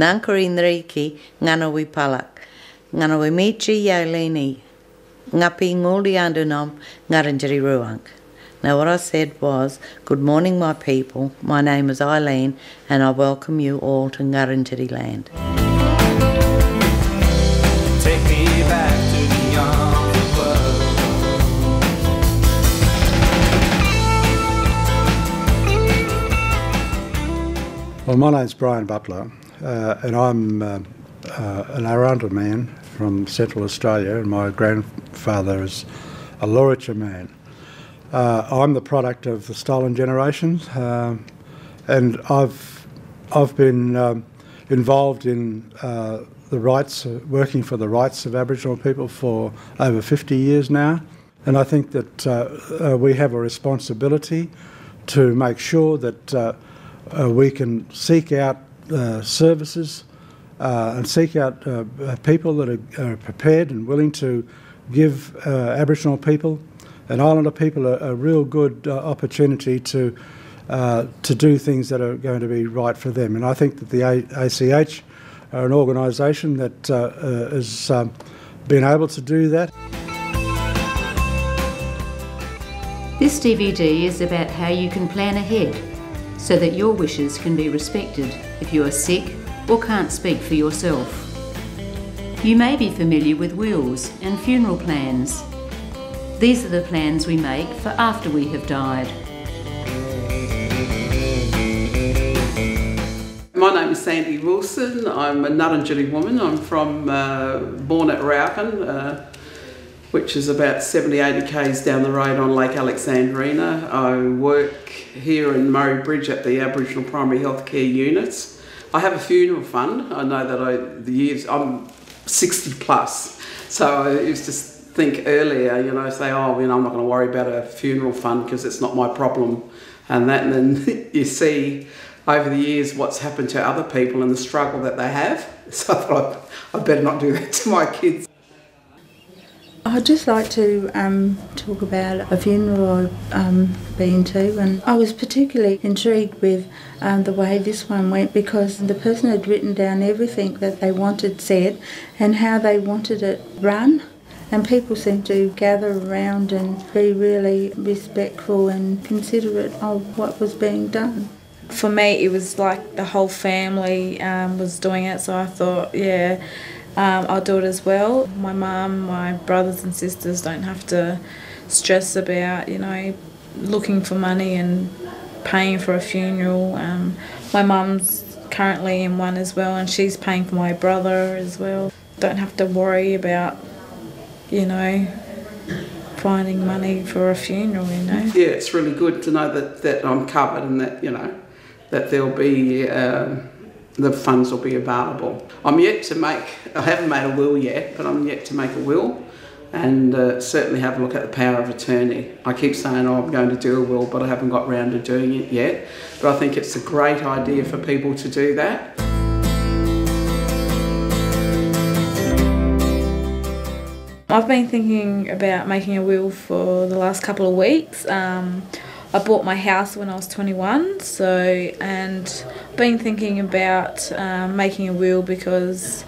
Nankarinriki, Nganawi Palak, Nganawi Michi Yalini, Ngapi Nguldi Andunam, Ngaranjari Ruang. Now what I said was, good morning my people, my name is Eileen and I welcome you all to Ngaranjari land. Take me back to beyond the world. Well, my name's Brian Butler and I'm an Arundel man from Central Australia, and my grandfather is a Luricha man. I'm the product of the stolen generations, and I've been involved in the rights, working for the rights of Aboriginal people for over 50 years now, and I think that we have a responsibility to make sure that we can seek out services and seek out people that are prepared and willing to give Aboriginal people and Islander people a real good opportunity to do things that are going to be right for them. And I think that the ACH are an organisation that has been able to do that. This DVD is about how you can plan ahead so that your wishes can be respected if you are sick or can't speak for yourself. You may be familiar with wills and funeral plans. These are the plans we make for after we have died. My name is Sandy Wilson. I'm a Nurrinjeri woman. I'm from born at Rauken, which is about 70-80 k's down the road on Lake Alexandrina. I work here in Murray Bridge at the Aboriginal Primary Healthcare Units. I have a funeral fund. I know that I'm 60 plus, so I used to think earlier, say, I'm not going to worry about a funeral fund because it's not my problem, and then you see over the years what's happened to other people and the struggle that they have. So I thought I better not do that to my kids. I'd just like to talk about a funeral I've been to, and I was particularly intrigued with the way this one went, because the person had written down everything that they wanted said and how they wanted it run, and people seemed to gather around and be really respectful and considerate of what was being done. For me, it was like the whole family was doing it, so I thought, yeah, I'll do it as well. My mum, my brothers and sisters don't have to stress about, looking for money and paying for a funeral. My mum's currently in one as well, and she's paying for my brother as well. Don't have to worry about, finding money for a funeral, Yeah, it's really good to know that I'm covered and that, that there'll be... the funds will be available. I haven't made a will yet, but I'm yet to make a will, and certainly have a look at the power of attorney. I keep saying, I'm going to do a will, but I haven't got round to doing it yet. But I think it's a great idea for people to do that. I've been thinking about making a will for the last couple of weeks. I bought my house when I was 21, and been thinking about making a will because,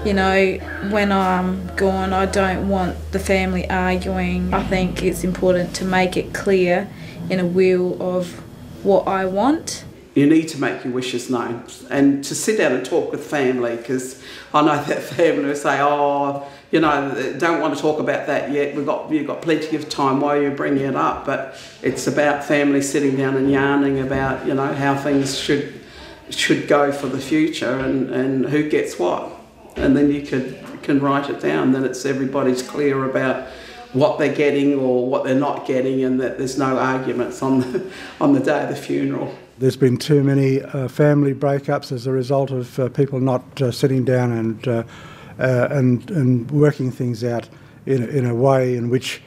when I'm gone, I don't want the family arguing. I think it's important to make it clear in a will of what I want. You need to make your wishes known and to sit down and talk with family, because I know that family will say, don't want to talk about that yet. You've got plenty of time. Why are you bringing it up? But it's about family sitting down and yarning about, how things should go for the future and who gets what. And then you can write it down. Then everybody's clear about what they're getting or what they're not getting, and that there's no arguments on the day of the funeral. There's been too many family breakups as a result of people not sitting down and working things out in a way in which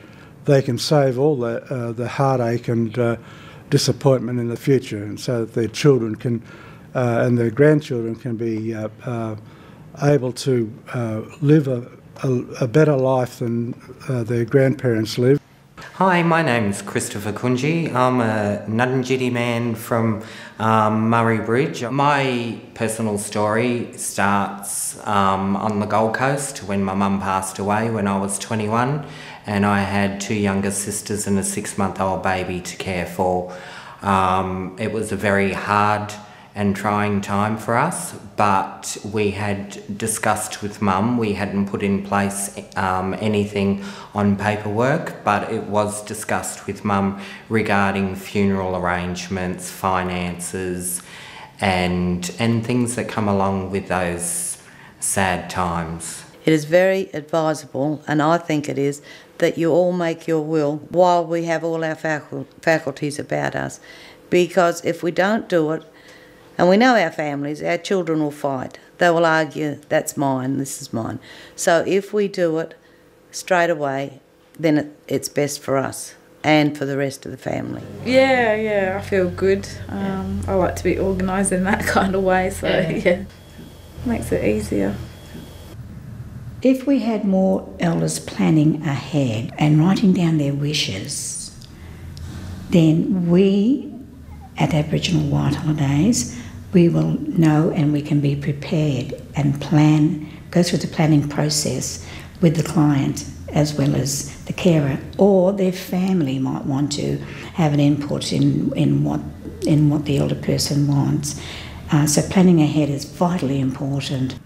they can save all the heartache and disappointment in the future, and so that their children can and their grandchildren can be able to live a better life than their grandparents lived. Hi, my name's Christopher Kunji. I'm a Nudinjiri man from Murray Bridge. My personal story starts on the Gold Coast when my mum passed away when I was 21, and I had 2 younger sisters and a 6-month-old baby to care for. It was a very hard and trying time for us, but we had discussed with Mum. We hadn't put in place anything on paperwork, but it was discussed with Mum regarding funeral arrangements, finances, and things that come along with those sad times. It is very advisable, and I think it is, that you all make your will while we have all our faculties about us, because if we don't do it, and we know our families, our children will fight. They will argue, that's mine, this is mine. So if we do it straight away, then it's best for us and for the rest of the family. Yeah, I feel good. I like to be organised in that kind of way, so yeah, makes it easier. If we had more elders planning ahead and writing down their wishes, then we at Aboriginal White Holidays, we will know and we can be prepared and plan, go through the planning process with the client as well as the carer, or their family might want to have an input in what the elder person wants. So planning ahead is vitally important.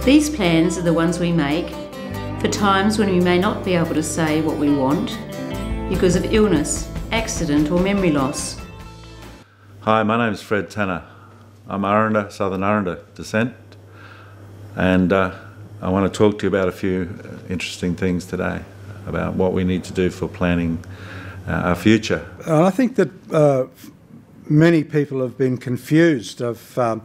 These plans are the ones we make for times when we may not be able to say what we want because of illness, accident or memory loss. Hi, my name is Fred Tanner. I'm Aranda, Southern Aranda descent, and I want to talk to you about a few interesting things today about what we need to do for planning our future. I think that many people have been confused of some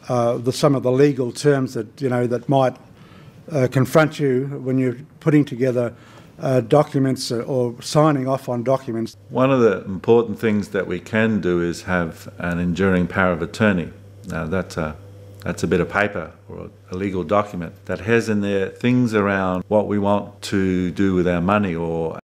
of the legal terms that that might confront you when you're putting together documents or signing off on documents. One of the important things that we can do is have an enduring power of attorney. Now that's a bit of paper or a legal document that has in there things around what we want to do with our money or